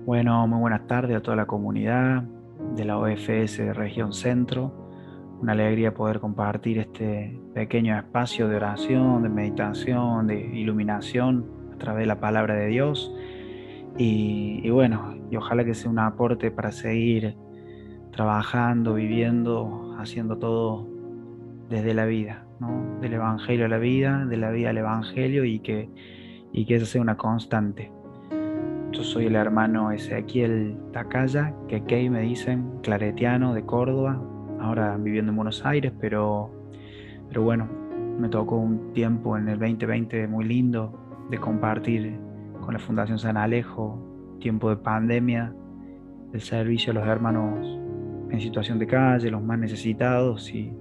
Bueno, muy buenas tardes a toda la comunidad de la OFS de Región Centro. Una alegría poder compartir este pequeño espacio de oración, de meditación, de iluminación a través de la palabra de Dios. Y bueno, y ojalá que sea un aporte para seguir trabajando, viviendo, haciendo todo desde la vida, ¿no? Del Evangelio a de la vida al Evangelio y que eso sea una constante. Yo soy el hermano Ezequiel Tacaya, que Kei me dicen, claretiano de Córdoba, ahora viviendo en Buenos Aires, pero bueno, me tocó un tiempo en el 2020 muy lindo de compartir con la Fundación San Alejo, tiempo de pandemia, el servicio a los hermanos en situación de calle, los más necesitados, y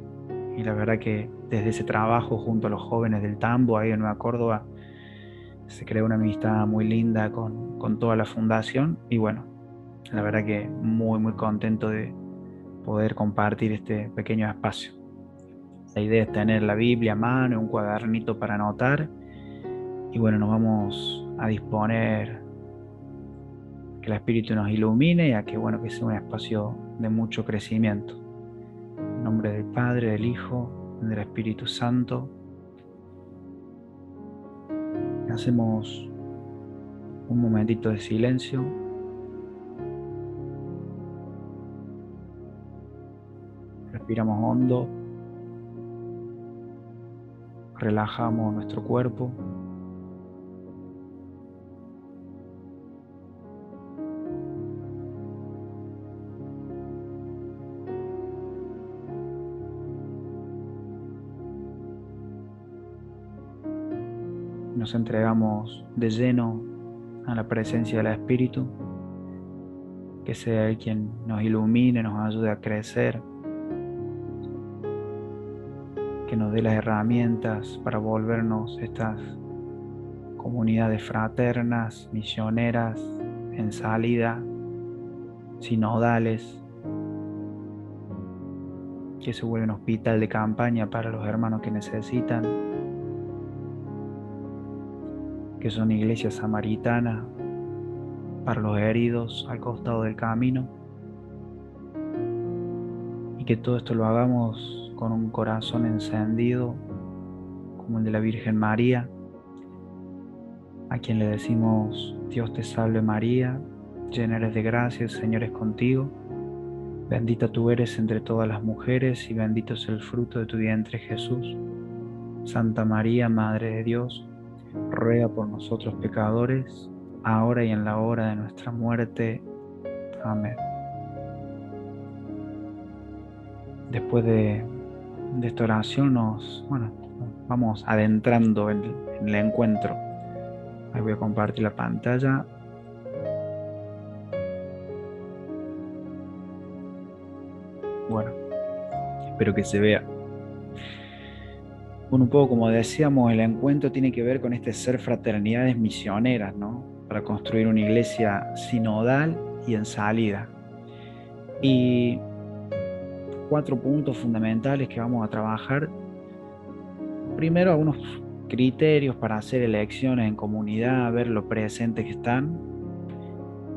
la verdad que desde ese trabajo junto a los jóvenes del Tambo, ahí en Nueva Córdoba, se creó una amistad muy linda con toda la fundación y bueno, la verdad que muy, muy contento de poder compartir este pequeño espacio. La idea es tener la Biblia a mano, un cuadernito para anotar y bueno, nos vamos a disponer a que el Espíritu nos ilumine y a que bueno, que sea un espacio de mucho crecimiento. En nombre del Padre, del Hijo, del Espíritu Santo, hacemos un momentito de silencio, respiramos hondo, relajamos nuestro cuerpo. Nos entregamos de lleno a la presencia del Espíritu, que sea Él quien nos ilumine, nos ayude a crecer, que nos dé las herramientas para volvernos estas comunidades fraternas, misioneras, en salida, sinodales, que se vuelva un hospital de campaña para los hermanos que necesitan, que son iglesias samaritanas para los heridos al costado del camino, y que todo esto lo hagamos con un corazón encendido como el de la Virgen María, a quien le decimos: Dios te salve María, llena eres de gracia, el Señor es contigo, bendita tú eres entre todas las mujeres y bendito es el fruto de tu vientre Jesús. Santa María, Madre de Dios, ruega por nosotros pecadores, ahora y en la hora de nuestra muerte. Amén. Después de esta oración nos vamos adentrando en el encuentro. Ahí voy a compartir la pantalla. Bueno, espero que se vea. Bueno, un poco como decíamos, el encuentro tiene que ver con este ser fraternidades misioneras, ¿no? Para construir una iglesia sinodal y en salida. Y cuatro puntos fundamentales que vamos a trabajar. Primero, algunos criterios para hacer elecciones en comunidad, ver lo presentes que están.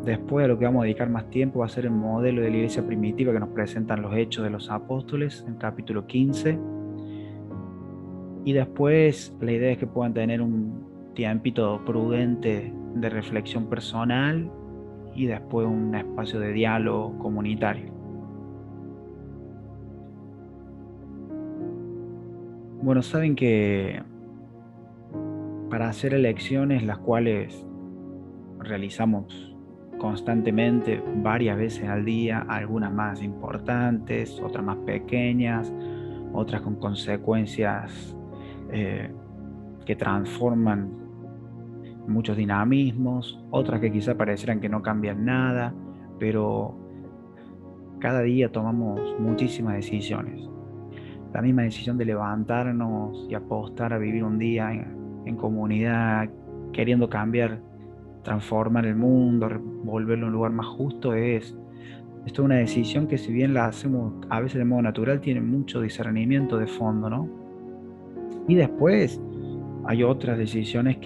Después, a lo que vamos a dedicar más tiempo va a ser el modelo de la iglesia primitiva que nos presentan los Hechos de los Apóstoles en capítulo 15. Y después la idea es que puedan tener un tiempito prudente de reflexión personal y después un espacio de diálogo comunitario. Bueno, saben que para hacer elecciones, las cuales realizamos constantemente, varias veces al día, algunas más importantes, otras más pequeñas, otras con consecuencias eh, que transforman muchos dinamismos, otras que quizá parecieran que no cambian nada, pero cada día tomamos muchísimas decisiones. La misma decisión de levantarnos y apostar a vivir un día en comunidad, queriendo cambiar, transformar el mundo, volverlo un lugar más justo, esto es una decisión que, si bien la hacemos a veces de modo natural, tiene mucho discernimiento de fondo, ¿no? Y después hay otras decisiones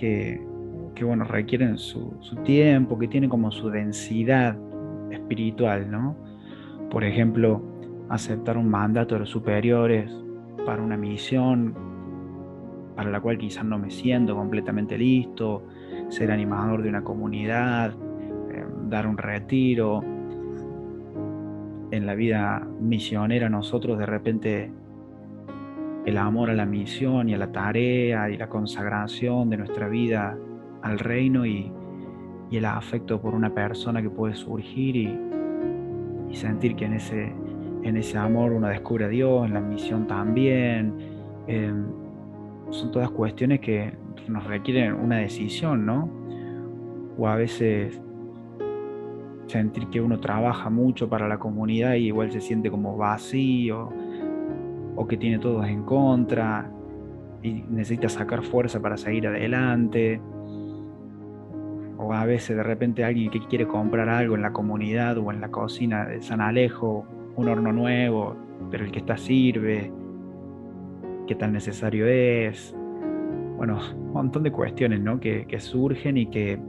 bueno, requieren su tiempo, que tienen como su densidad espiritual, ¿no? Por ejemplo, aceptar un mandato de los superiores para una misión para la cual quizás no me siento completamente listo, ser animador de una comunidad, dar un retiro. En la vida misionera nosotros de repente el amor a la misión y a la tarea y la consagración de nuestra vida al reino y el afecto por una persona que puede surgir y sentir que en ese amor uno descubre a Dios, en la misión también. Eh, Son todas cuestiones que nos requieren una decisión, ¿no? O a veces sentir que uno trabaja mucho para la comunidad y igual se siente como vacío o que tiene todos en contra y necesita sacar fuerza para seguir adelante. O a veces de repente alguien que quiere comprar algo en la comunidad o en la cocina de San Alejo, un horno nuevo, pero el que está sirve, qué tan necesario es. Bueno, un montón de cuestiones, ¿no? Que surgen y que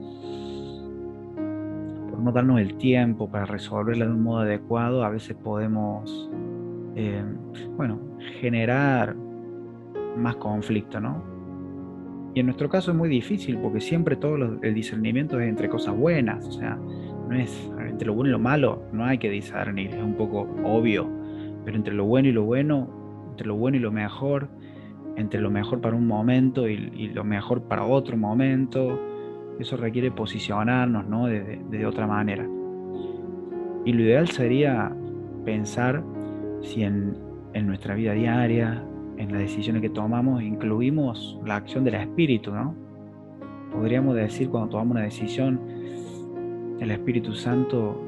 por no darnos el tiempo para resolverlas de un modo adecuado, a veces podemos, eh, bueno, generar más conflicto, ¿no? Y en nuestro caso es muy difícil porque siempre el discernimiento es entre cosas buenas, o sea, no es entre lo bueno y lo malo, no hay que discernir, es un poco obvio, pero entre lo bueno y lo bueno, entre lo bueno y lo mejor, entre lo mejor para un momento y lo mejor para otro momento, eso requiere posicionarnos, ¿no? De otra manera. Y lo ideal sería pensar si en nuestra vida diaria, en las decisiones que tomamos, incluimos la acción del Espíritu, ¿no? Podríamos decir cuando tomamos una decisión, el Espíritu Santo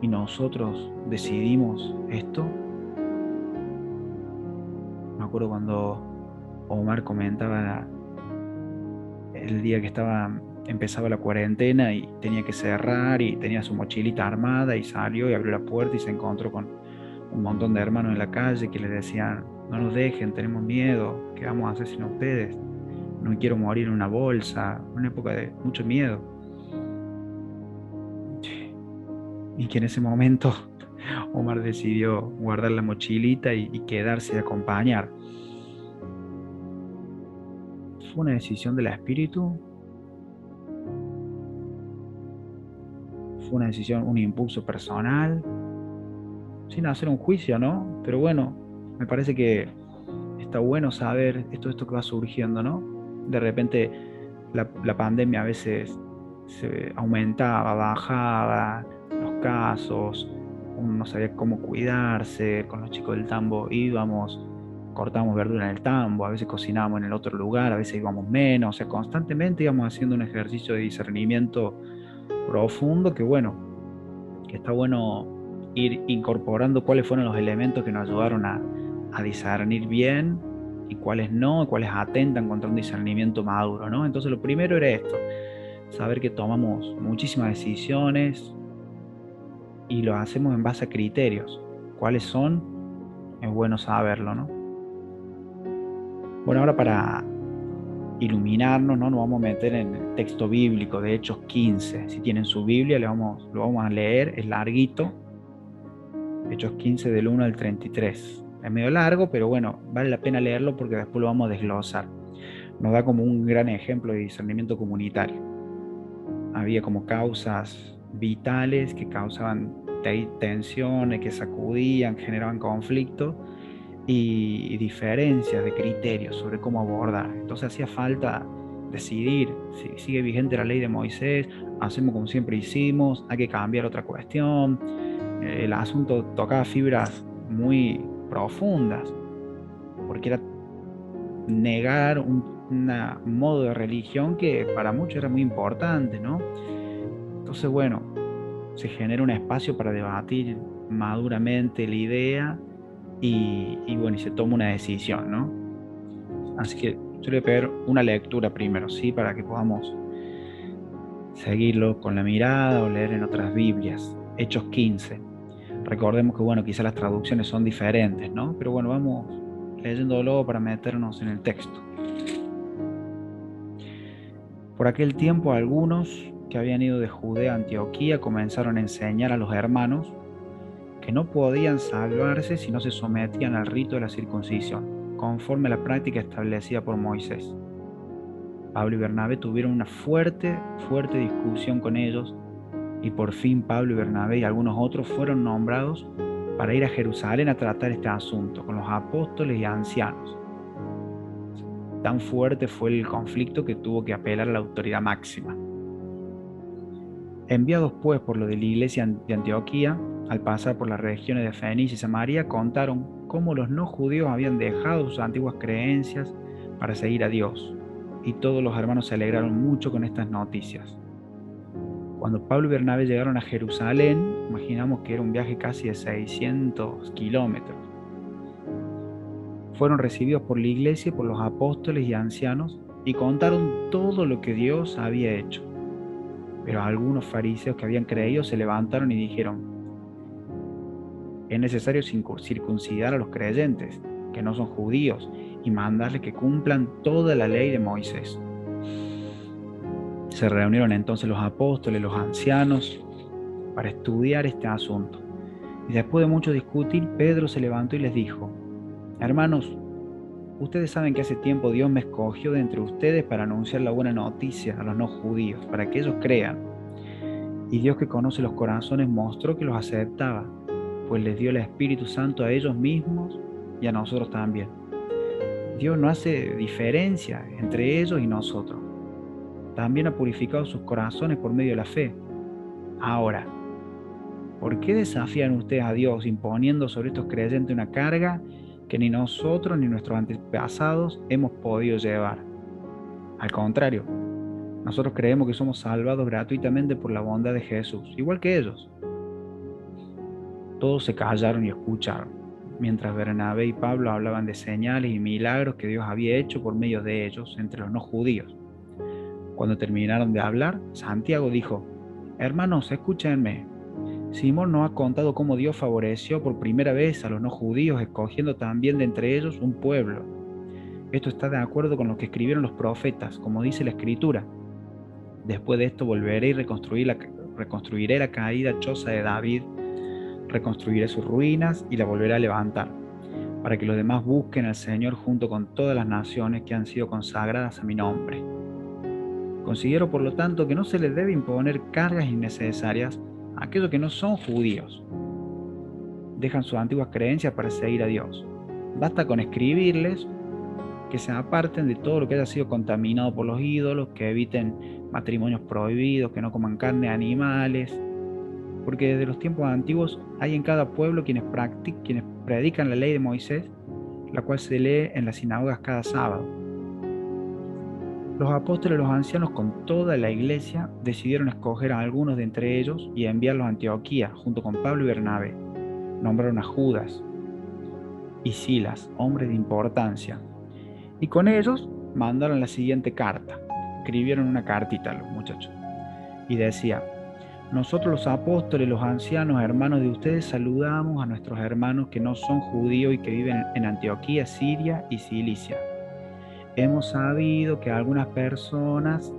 y nosotros decidimos esto. Me acuerdo cuando Omar comentaba el día que empezaba la cuarentena y tenía que cerrar y tenía su mochilita armada y salió y abrió la puerta y se encontró con un montón de hermanos en la calle que le decían, no nos dejen, tenemos miedo, ¿qué vamos a hacer sin ustedes? No me quiero morir en una bolsa, una época de mucho miedo. Y que en ese momento Omar decidió guardar la mochilita y quedarse a acompañar. ¿Fue una decisión del espíritu? ¿Fue una decisión, un impulso personal? Sin hacer un juicio, ¿no? Pero bueno, me parece que está bueno saber esto que va surgiendo, ¿no? De repente la pandemia a veces se aumentaba, bajaba los casos, uno no sabía cómo cuidarse, con los chicos del tambo íbamos, cortábamos verdura en el tambo, a veces cocinábamos en el otro lugar, a veces íbamos menos, o sea, constantemente íbamos haciendo un ejercicio de discernimiento profundo que bueno, que está bueno ir incorporando cuáles fueron los elementos que nos ayudaron a discernir bien y cuáles no, cuáles atentan contra un discernimiento maduro, ¿no? Entonces lo primero era esto, saber que tomamos muchísimas decisiones y lo hacemos en base a criterios. ¿Cuáles son? Es bueno saberlo, ¿no? Bueno, ahora para iluminarnos, ¿no? Nos vamos a meter en el texto bíblico de Hechos 15. Si tienen su Biblia, lo vamos a leer, es larguito. Hechos 15 del 1 al 33. Es medio largo, pero bueno, vale la pena leerlo porque después lo vamos a desglosar. Nos da como un gran ejemplo de discernimiento comunitario. Había como causas vitales que causaban tensiones, que sacudían, que generaban conflicto y diferencias de criterios sobre cómo abordar. Entonces hacía falta decidir si sigue vigente la ley de Moisés, hacemos como siempre hicimos, hay que cambiar otra cuestión. El asunto tocaba fibras muy profundas, porque era negar un modo de religión que para muchos era muy importante, ¿no? Entonces, bueno, se genera un espacio para debatir maduramente la idea y bueno, y se toma una decisión, ¿no? Así que yo le voy a pedir una lectura primero, ¿sí? Para que podamos seguirlo con la mirada o leer en otras Biblias. Hechos 15. Recordemos que, bueno, quizás las traducciones son diferentes, ¿no? Pero bueno, vamos leyéndolo para meternos en el texto. Por aquel tiempo algunos que habían ido de Judea a Antioquía comenzaron a enseñar a los hermanos que no podían salvarse si no se sometían al rito de la circuncisión, conforme a la práctica establecida por Moisés. Pablo y Bernabé tuvieron una fuerte discusión con ellos y por fin Pablo y Bernabé y algunos otros fueron nombrados para ir a Jerusalén a tratar este asunto con los apóstoles y ancianos. Tan fuerte fue el conflicto que tuvo que apelar a la autoridad máxima. Enviados pues por lo de la iglesia de Antioquía, al pasar por las regiones de Fenicia y Samaria, contaron cómo los no judíos habían dejado sus antiguas creencias para seguir a Dios, y todos los hermanos se alegraron mucho con estas noticias. Cuando Pablo y Bernabé llegaron a Jerusalén, imaginamos que era un viaje casi de 600 kilómetros. Fueron recibidos por la iglesia, por los apóstoles y ancianos, y contaron todo lo que Dios había hecho. Pero algunos fariseos que habían creído se levantaron y dijeron: es necesario circuncidar a los creyentes, que no son judíos, y mandarles que cumplan toda la ley de Moisés. Se reunieron entonces los apóstoles, los ancianos, para estudiar este asunto. Y después de mucho discutir, Pedro se levantó y les dijo: hermanos, ustedes saben que hace tiempo Dios me escogió de entre ustedes para anunciar la buena noticia a los no judíos, para que ellos crean. Y Dios, que conoce los corazones, mostró que los aceptaba, pues les dio el Espíritu Santo a ellos mismos y a nosotros también. Dios no hace diferencia entre ellos y nosotros. También ha purificado sus corazones por medio de la fe. Ahora, ¿por qué desafían ustedes a Dios imponiendo sobre estos creyentes una carga que ni nosotros ni nuestros antepasados hemos podido llevar? Al contrario, nosotros creemos que somos salvados gratuitamente por la bondad de Jesús, igual que ellos. Todos se callaron y escucharon, mientras Bernabé y Pablo hablaban de señales y milagros que Dios había hecho por medio de ellos entre los no judíos. Cuando terminaron de hablar, Santiago dijo: hermanos, escúchenme. Simón nos ha contado cómo Dios favoreció por primera vez a los no judíos, escogiendo también de entre ellos un pueblo. Esto está de acuerdo con lo que escribieron los profetas, como dice la Escritura: después de esto volveré y reconstruiré la caída choza de David, reconstruiré sus ruinas y la volveré a levantar, para que los demás busquen al Señor junto con todas las naciones que han sido consagradas a mi nombre. Considero, por lo tanto, que no se les debe imponer cargas innecesarias a aquellos que no son judíos. Dejan sus antiguas creencias para seguir a Dios. Basta con escribirles que se aparten de todo lo que haya sido contaminado por los ídolos, que eviten matrimonios prohibidos, que no coman carne de animales, porque desde los tiempos antiguos hay en cada pueblo quienes predican la ley de Moisés, la cual se lee en las sinagogas cada sábado. Los apóstoles y los ancianos con toda la iglesia decidieron escoger a algunos de entre ellos y enviarlos a Antioquía junto con Pablo y Bernabé. Nombraron a Judas y Silas, hombres de importancia, y con ellos mandaron la siguiente carta. Escribieron una cartita a los muchachos y decía: nosotros los apóstoles, los ancianos, hermanos de ustedes, saludamos a nuestros hermanos que no son judíos y que viven en Antioquía, Siria y Cilicia. Hemos sabido que algunas personas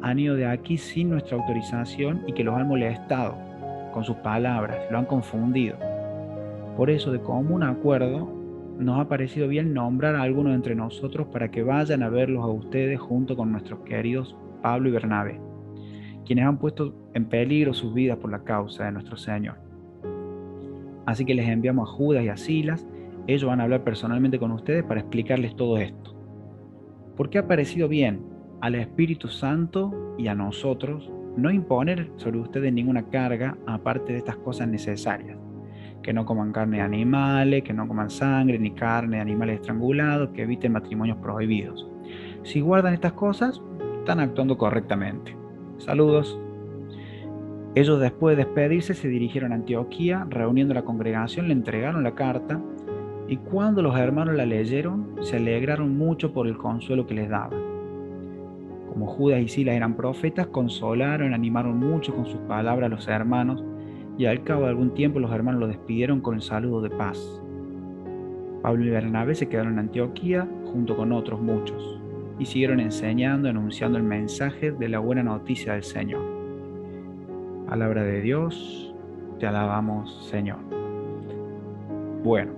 han ido de aquí sin nuestra autorización y que los han molestado con sus palabras, lo han confundido. Por eso, de común acuerdo, nos ha parecido bien nombrar a algunos entre nosotros para que vayan a verlos a ustedes junto con nuestros queridos Pablo y Bernabé, quienes han puesto en peligro sus vidas por la causa de nuestro Señor. Así que les enviamos a Judas y a Silas. Ellos van a hablar personalmente con ustedes para explicarles todo esto. Porque ha parecido bien al Espíritu Santo y a nosotros no imponer sobre ustedes ninguna carga aparte de estas cosas necesarias: que no coman carne de animales, que no coman sangre ni carne de animales estrangulados, que eviten matrimonios prohibidos. Si guardan estas cosas, están actuando correctamente. Saludos. Ellos, después de despedirse, se dirigieron a Antioquía. Reuniendo la congregación, le entregaron la carta, y cuando los hermanos la leyeron, se alegraron mucho por el consuelo que les daba. Como Judas y Silas eran profetas, consolaron y animaron mucho con sus palabras a los hermanos, y al cabo de algún tiempo los hermanos los despidieron con el saludo de paz. Pablo y Bernabé se quedaron en Antioquía junto con otros muchos. y siguieron enseñando, anunciando el mensaje de la buena noticia del Señor. Palabra de Dios, te alabamos, Señor. Bueno,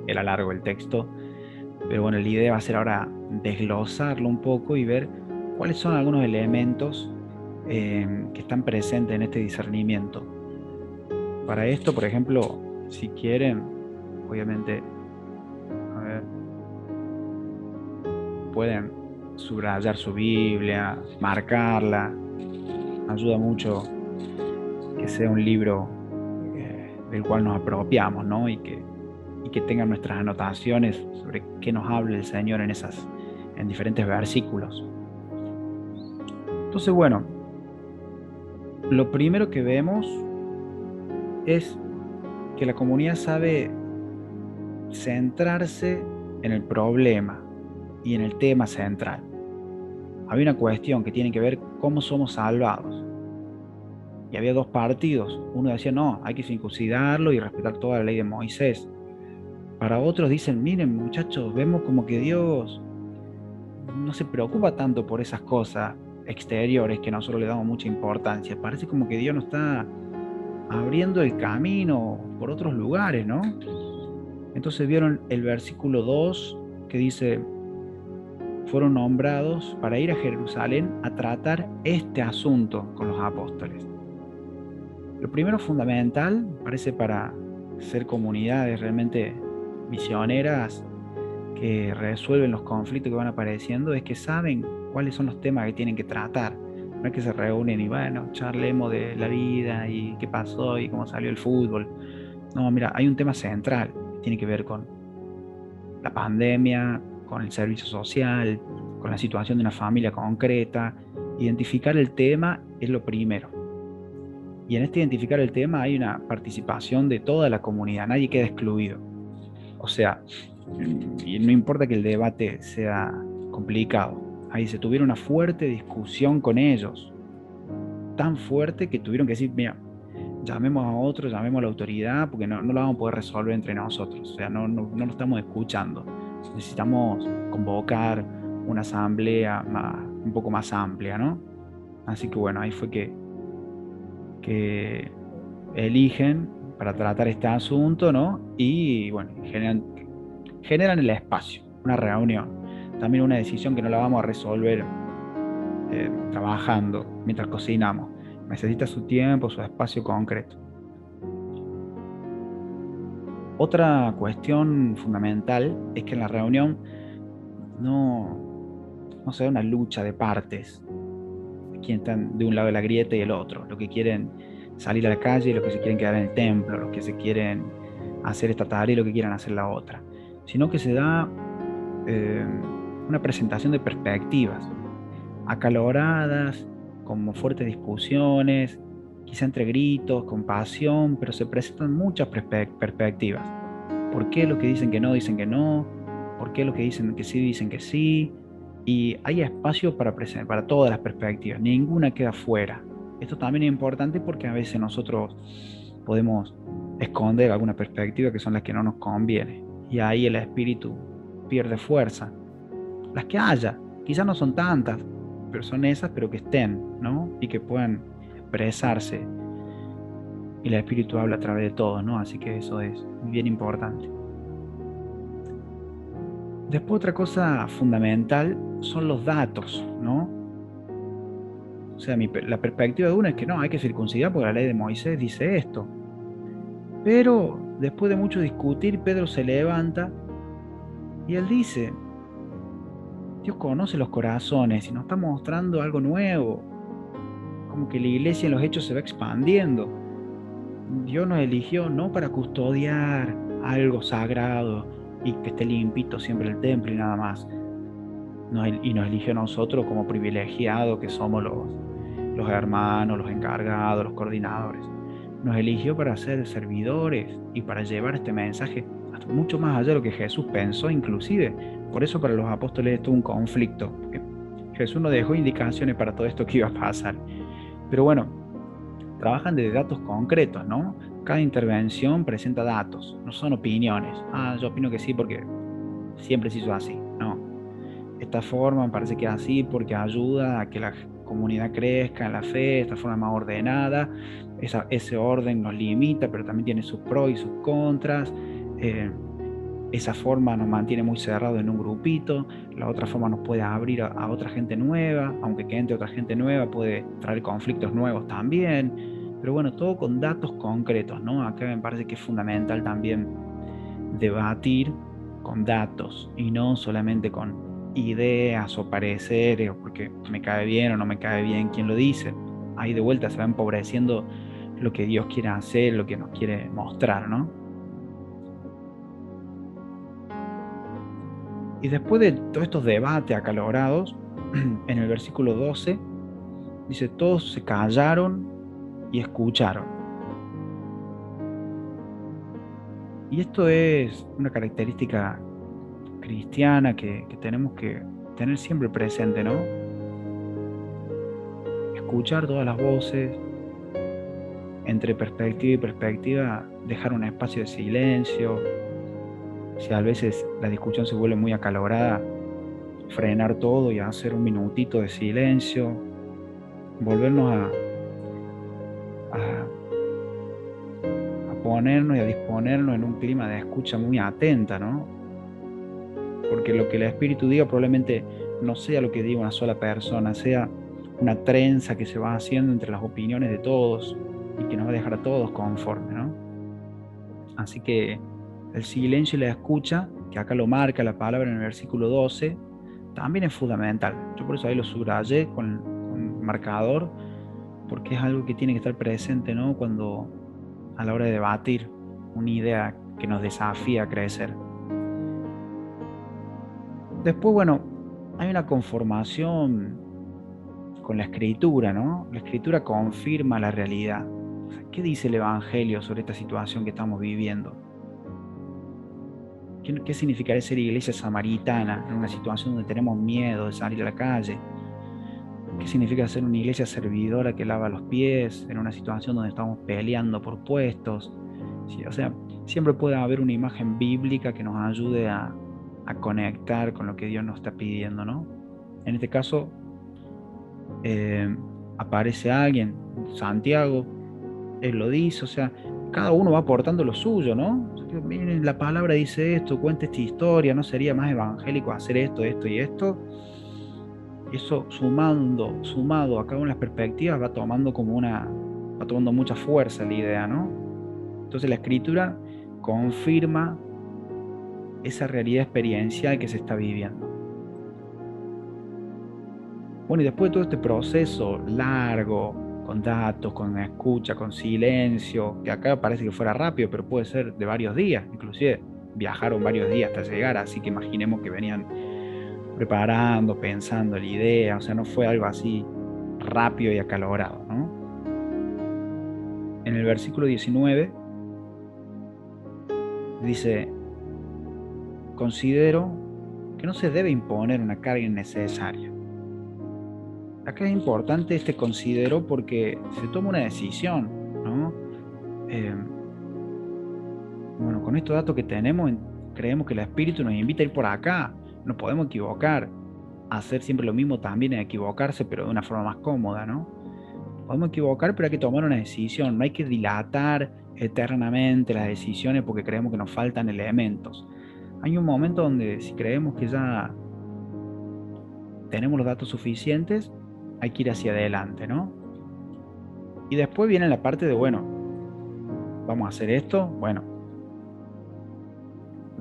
era largo el texto, pero bueno, la idea va a ser ahora desglosarlo un poco y ver cuáles son algunos elementos que están presentes en este discernimiento. Para esto, por ejemplo, si quieren, obviamente, a ver, pueden subrayar su Biblia, marcarla. Ayuda mucho que sea un libro del cual nos apropiamos, ¿no? Y que tengan nuestras anotaciones sobre qué nos habla el Señor en diferentes versículos. Entonces, bueno, lo primero que vemos es que la comunidad sabe centrarse en el problema y en el tema central. Había una cuestión que tiene que ver cómo somos salvados. Y había dos partidos. Uno decía, no, hay que circuncidarlo y respetar toda la ley de Moisés. Para otros dicen, miren muchachos, vemos como que Dios no se preocupa tanto por esas cosas exteriores que nosotros le damos mucha importancia. Parece como que Dios nos está abriendo el camino por otros lugares, ¿no? Entonces vieron el versículo 2 que dice, fueron nombrados para ir a Jerusalén a tratar este asunto con los apóstoles. Lo primero fundamental, parece, para ser comunidades realmente misioneras que resuelven los conflictos que van apareciendo, es que saben cuáles son los temas que tienen que tratar. No es que se reúnen y bueno, charlemos de la vida y qué pasó y cómo salió el fútbol. No, mira, hay un tema central que tiene que ver con la pandemia, con el servicio social, con la situación de una familia concreta. Identificar el tema es lo primero. Y en este identificar el tema hay una participación de toda la comunidad, nadie queda excluido. O sea, y no importa que el debate sea complicado, ahí se tuvieron una fuerte discusión con ellos, tan fuerte que tuvieron que decir, mira, llamemos a otro, llamemos a la autoridad, porque no lo vamos a poder resolver entre nosotros, o sea, no lo estamos escuchando. Necesitamos convocar una asamblea un poco más amplia, ¿no? Así que bueno, ahí fue que eligen para tratar este asunto, ¿no? Y bueno, generan el espacio, una reunión. También una decisión que no la vamos a resolver trabajando mientras cocinamos. Necesita su tiempo, su espacio concreto. Otra cuestión fundamental es que en la reunión no, no se da una lucha de partes, de quien están de un lado de la grieta y el otro, los que quieren salir a la calle, los que se quieren quedar en el templo, los que se quieren hacer esta tarea y los que quieren hacer la otra, sino que se da eh, una presentación de perspectivas acaloradas, como fuertes discusiones, quizá entre gritos, con pasión, pero se presentan muchas perspectivas. ¿Por qué lo que dicen que no? ¿Por qué lo que dicen que sí? Y hay espacio para todas las perspectivas, ninguna queda fuera. Esto también es importante porque a veces nosotros podemos esconder alguna perspectiva que son las que no nos conviene. Y ahí el espíritu pierde fuerza. Las que haya, quizás no son tantas, pero son esas, pero que estén, ¿no? Y que puedan expresarse. Y el espíritu habla a través de todo, ¿no? Así que eso es bien importante. Después otra cosa fundamental son los datos, ¿no? O sea, la perspectiva de uno es que no, hay que circuncidar porque la ley de Moisés dice esto. Pero después de mucho discutir, Pedro se levanta y él dice, Dios conoce los corazones y nos está mostrando algo nuevo. Como que la iglesia en los hechos se va expandiendo. Dios nos eligió no para custodiar algo sagrado y que esté limpito siempre el templo y nada más. Y nos eligió a nosotros como privilegiados que somos los hermanos, los encargados, los coordinadores. Nos eligió para ser servidores y para llevar este mensaje hasta mucho más allá de lo que Jesús pensó inclusive. Por eso para los apóstoles esto es un conflicto, porque Jesús nos dejó indicaciones para todo esto que iba a pasar. Pero bueno, trabajan de datos concretos, ¿no? Cada intervención presenta datos, no son opiniones. Ah, yo opino que sí porque siempre se hizo así. No. esta forma me parece que es así porque ayuda a que la comunidad crezca en la fe, esta forma más ordenada, ese orden nos limita, pero también tiene sus pros y sus contras. Eh, esa forma nos mantiene muy cerrados en un grupito, la otra forma nos puede abrir a otra gente nueva, aunque que entre otra gente nueva puede traer conflictos nuevos también, pero bueno, todo con datos concretos, ¿no? Acá me parece que es fundamental también debatir con datos y no solamente con ideas o pareceres, o porque me cae bien o no me cae bien quien lo dice. Ahí de vuelta se va empobreciendo lo que Dios quiere hacer, lo que nos quiere mostrar, ¿no? Y después de todos estos debates acalorados, en el versículo 12 dice, todos se callaron y escucharon. Y esto es una característica cristiana que tenemos que tener siempre presente, ¿no? Escuchar todas las voces, entre perspectiva y perspectiva, dejar un espacio de silencio. Si a veces la discusión se vuelve muy acalorada, frenar todo y hacer un minutito de silencio, volvernos a ponernos y a disponernos en un clima de escucha muy atenta, ¿no? Porque lo que el espíritu diga probablemente no sea lo que diga una sola persona, sea una trenza que se va haciendo entre las opiniones de todos y que nos va a dejar a todos conformes, ¿no? Así que el silencio y la escucha, que acá lo marca la palabra en el versículo 12, también es fundamental. Yo por eso ahí lo subrayé con marcador, porque es algo que tiene que estar presente, ¿no? Cuando a la hora de debatir una idea que nos desafía a crecer. Después, bueno, hay una conformación con la escritura, ¿no? La escritura confirma la realidad. ¿Qué dice el Evangelio sobre esta situación que estamos viviendo? ¿Qué significaría ser iglesia samaritana en una situación donde tenemos miedo de salir a la calle? ¿Qué significa ser una iglesia servidora que lava los pies en una situación donde estamos peleando por puestos? Sí, o sea, siempre puede haber una imagen bíblica que nos ayude a conectar con lo que Dios nos está pidiendo, ¿no? En este caso, eh, aparece alguien, Santiago, él lo dice, o sea, cada uno va aportando lo suyo, ¿no? O sea, que, miren, la palabra dice esto, cuenta esta historia, ¿no sería más evangélico hacer esto, esto y esto? Eso sumado a cada una de las perspectivas, va tomando mucha fuerza la idea, ¿no? Entonces la escritura confirma esa realidad experiencial que se está viviendo. Bueno, y después de todo este proceso largo, con datos, con escucha, con silencio, que acá parece que fuera rápido, pero puede ser de varios días, inclusive viajaron varios días hasta llegar, así que imaginemos que venían preparando, pensando la idea, o sea, no fue algo así rápido y acalorado, ¿no? En el versículo 19 dice, considero que no se debe imponer una carga innecesaria. Acá es importante este considero porque se toma una decisión, ¿no? Eh, bueno, con estos datos que tenemos, creemos que el espíritu nos invita a ir por acá, nos podemos equivocar, hacer siempre lo mismo también es equivocarse, pero de una forma más cómoda, ¿no? Podemos equivocar, pero hay que tomar una decisión, no hay que dilatar eternamente las decisiones porque creemos que nos faltan elementos. Hay un momento donde si creemos que ya tenemos los datos suficientes, hay que ir hacia adelante, ¿no? Y después viene la parte de, bueno, vamos a hacer esto, bueno,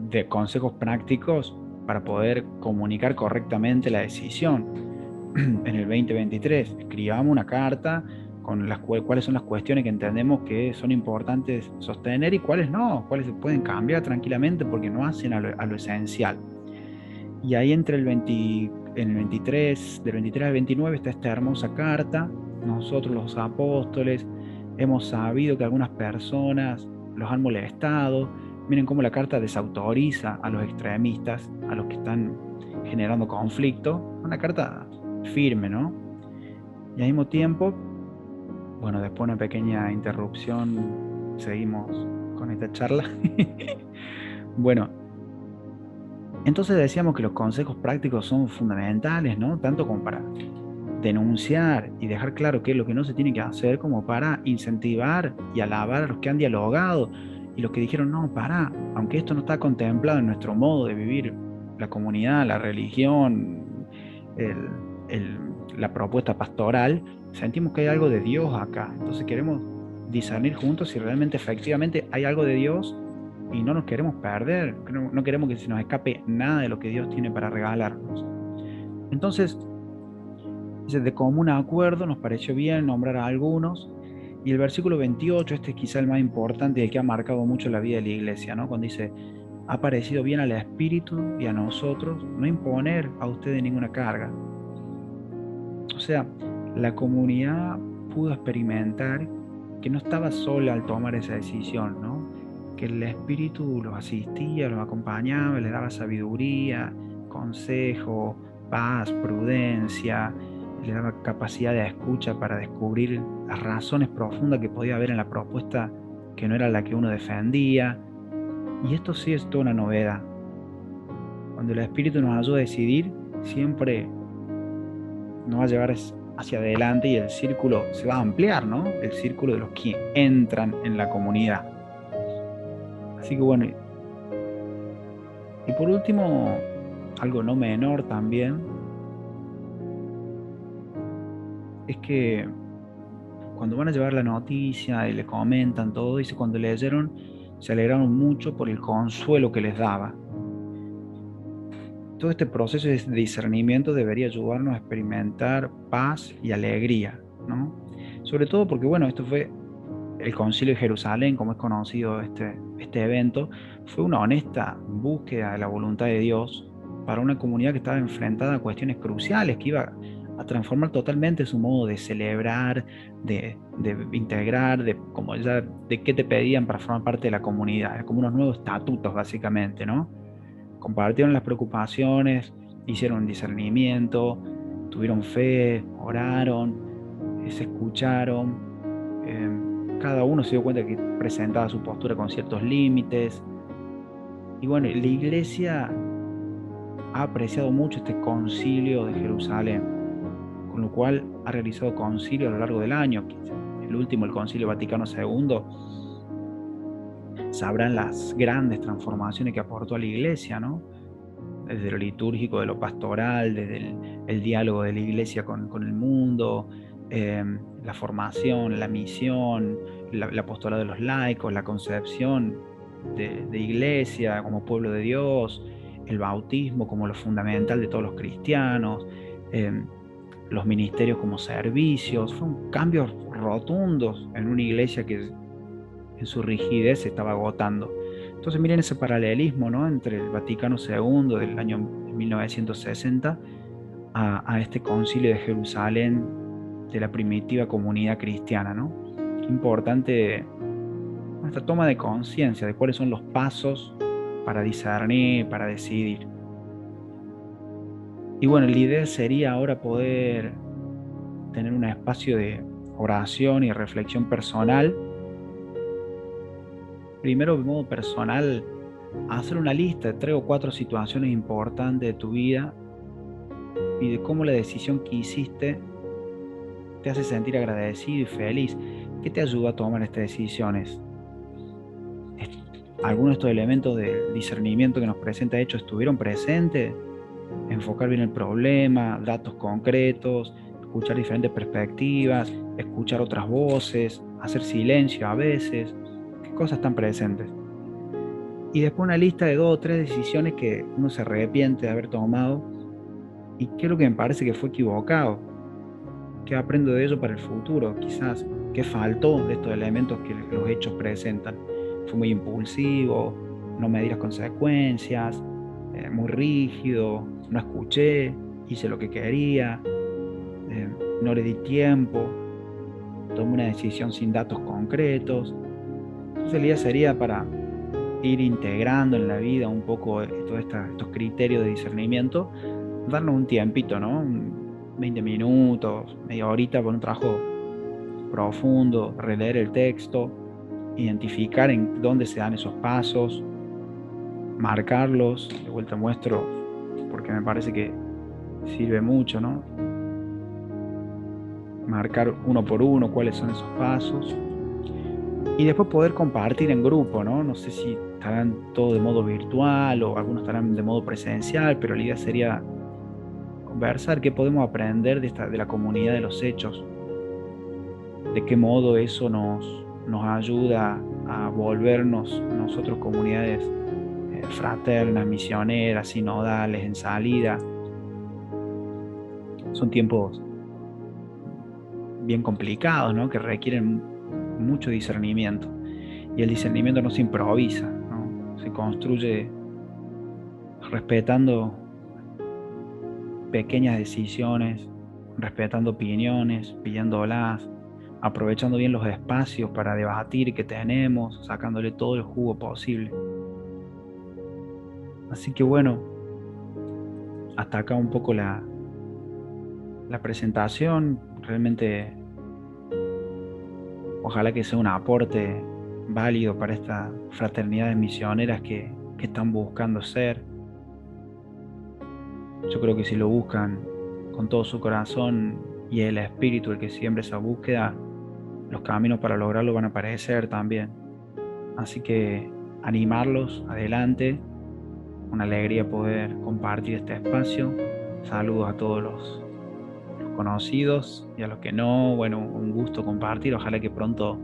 de consejos prácticos para poder comunicar correctamente la decisión. En el 2023, escribamos una carta con cuáles son las cuestiones que entendemos que son importantes sostener y cuáles no, cuáles se pueden cambiar tranquilamente porque no hacen a lo esencial. Y ahí entre en el 23, del 23 al 29 está esta hermosa carta. Nosotros los apóstoles hemos sabido que algunas personas los han molestado. Miren cómo la carta desautoriza a los extremistas, a los que están generando conflicto. Una carta firme, ¿no? Y al mismo tiempo, bueno, después de una pequeña interrupción, seguimos con esta charla. Bueno, Entonces decíamos que los consejos prácticos son fundamentales, ¿no? Tanto como para denunciar y dejar claro qué es lo que no se tiene que hacer, como para incentivar y alabar a los que han dialogado y los que dijeron, no, para, aunque esto no está contemplado en nuestro modo de vivir la comunidad, la religión, el- el- la propuesta pastoral, sentimos que hay algo de Dios acá. Entonces queremos discernir juntos si realmente efectivamente hay algo de Dios y no nos queremos perder, no queremos que se nos escape nada de lo que Dios tiene para regalarnos. Entonces, dice, de común acuerdo nos pareció bien nombrar a algunos, y el versículo 28, este es quizá el más importante y el que ha marcado mucho la vida de la iglesia, ¿no? Cuando dice, ha parecido bien al Espíritu y a nosotros no imponer a ustedes ninguna carga. O sea, la comunidad pudo experimentar que no estaba sola al tomar esa decisión, ¿no? Que el Espíritu los asistía, los acompañaba, les daba sabiduría, consejo, paz, prudencia, les daba capacidad de escucha para descubrir las razones profundas que podía haber en la propuesta que no era la que uno defendía. Y esto sí es toda una novedad. Cuando el Espíritu nos ayuda a decidir, siempre nos va a llevar hacia adelante y el círculo se va a ampliar, ¿no? El círculo de los que entran en la comunidad. Así que bueno, y por último, algo no menor también, es que cuando van a llevar la noticia y le comentan todo, dice, cuando leyeron, se alegraron mucho por el consuelo que les daba. Todo este proceso de discernimiento debería ayudarnos a experimentar paz y alegría, ¿no? Sobre todo porque, bueno, esto fue el Concilio de Jerusalén, como es conocido este evento, fue una honesta búsqueda de la voluntad de Dios para una comunidad que estaba enfrentada a cuestiones cruciales, que iba a transformar totalmente su modo de celebrar, de integrar, de, como ya, de qué te pedían para formar parte de la comunidad. Era como unos nuevos estatutos, básicamente, ¿no? Compartieron las preocupaciones, hicieron un discernimiento, tuvieron fe, oraron, se escucharon. Cada uno se dio cuenta que presentaba su postura con ciertos límites. Y bueno, la iglesia ha apreciado mucho este concilio de Jerusalén, con lo cual ha realizado concilios a lo largo del año. El último, el Concilio Vaticano II, sabrán las grandes transformaciones que aportó a la iglesia, ¿no? Desde lo litúrgico, de lo pastoral, desde el diálogo de la iglesia con el mundo, eh, la formación, la misión, el apostolado de los laicos, la concepción de iglesia como pueblo de Dios, el bautismo como lo fundamental de todos los cristianos, eh, los ministerios como servicios. Fueron cambios rotundos en una iglesia que en su rigidez se estaba agotando. Entonces miren ese paralelismo, ¿no? Entre el Vaticano II del año 1960 a este concilio de Jerusalén de la primitiva comunidad cristiana, ¿no? Qué importante esta toma de conciencia de cuáles son los pasos para discernir, para decidir. Y bueno, la idea sería ahora poder tener un espacio de oración y reflexión personal. Primero, de modo personal, hacer una lista de 3 o 4 situaciones importantes de tu vida y de cómo la decisión que hiciste te hace sentir agradecido y feliz. ¿Qué te ayuda a tomar estas decisiones? ¿Algunos de estos elementos de discernimiento que nos presenta Hecho estuvieron presentes? Enfocar bien el problema, datos concretos, escuchar diferentes perspectivas, escuchar otras voces, hacer silencio a veces. ¿Qué cosas están presentes? Y después una lista de 2 o 3 decisiones que uno se arrepiente de haber tomado y qué es lo que me parece que fue equivocado, qué aprendo de ello para el futuro, quizás qué faltó de estos elementos que los hechos presentan. Fue muy impulsivo, no medí las consecuencias, muy rígido, no escuché, hice lo que quería, no le di tiempo, tomé una decisión sin datos concretos. Entonces la idea sería para ir integrando en la vida un poco todos estos criterios de discernimiento, darnos un tiempito, ¿no? 20 minutos, media horita por un trabajo profundo, releer el texto, identificar en dónde se dan esos pasos, marcarlos, de vuelta muestro, porque me parece que sirve mucho, ¿no? Marcar uno por uno cuáles son esos pasos y después poder compartir en grupo, ¿no? No sé si estarán todo de modo virtual o algunos estarán de modo presencial, pero la idea sería conversar qué podemos aprender de la comunidad de los hechos, de qué modo eso nos ayuda a volvernos nosotros comunidades fraternas, misioneras, sinodales, en salida. Son tiempos bien complicados, ¿no? Que requieren mucho discernimiento. Y el discernimiento no se improvisa, ¿no? Se construye respetando pequeñas decisiones, respetando opiniones, pidiéndolas, aprovechando bien los espacios para debatir que tenemos, sacándole todo el jugo posible. Así que bueno, hasta acá un poco la presentación. Realmente ojalá que sea un aporte válido para estas fraternidades misioneras que están buscando ser. Yo creo que si lo buscan con todo su corazón y el espíritu el que siembra esa búsqueda, los caminos para lograrlo van a aparecer también. Así que animarlos adelante, una alegría poder compartir este espacio. Saludos a todos los conocidos y a los que no, bueno, un gusto compartir. Ojalá que pronto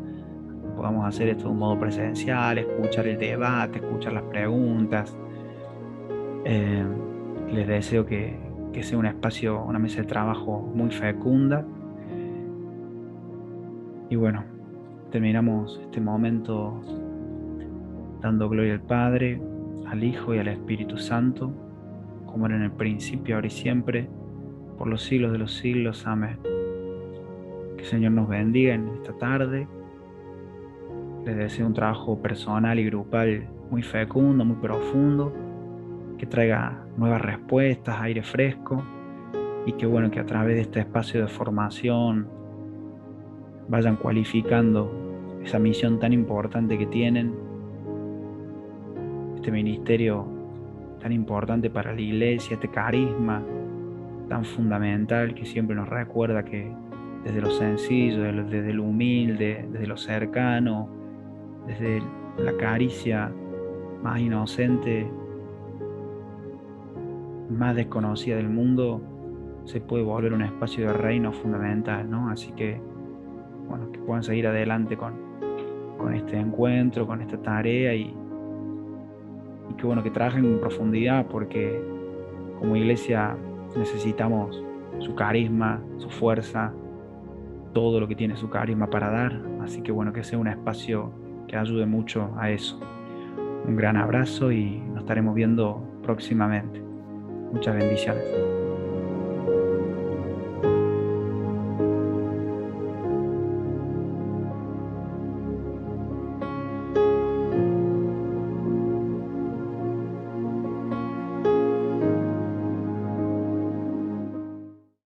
podamos hacer esto de un modo presencial, escuchar el debate, escuchar las preguntas. Eh, Les deseo que sea un espacio, una mesa de trabajo muy fecunda. Y bueno, terminamos este momento dando gloria al Padre, al Hijo y al Espíritu Santo, como era en el principio, ahora y siempre, por los siglos de los siglos. Amén. Que el Señor nos bendiga en esta tarde. Les deseo un trabajo personal y grupal muy fecundo, muy profundo, que traiga nuevas respuestas, aire fresco, y que bueno, que a través de este espacio de formación vayan cualificando esa misión tan importante que tienen, este ministerio tan importante para la iglesia, este carisma tan fundamental que siempre nos recuerda que desde lo sencillo, desde lo humilde, desde lo cercano, desde la caricia más inocente, más desconocida del mundo, se puede volver un espacio de reino fundamental, ¿no? Así que, bueno, que puedan seguir adelante con este encuentro, con esta tarea y que, bueno, que trabajen en profundidad porque como iglesia necesitamos su carisma, su fuerza, todo lo que tiene su carisma para dar. Así que, bueno, que sea un espacio que ayude mucho a eso. Un gran abrazo y nos estaremos viendo próximamente. Muchas bendiciones.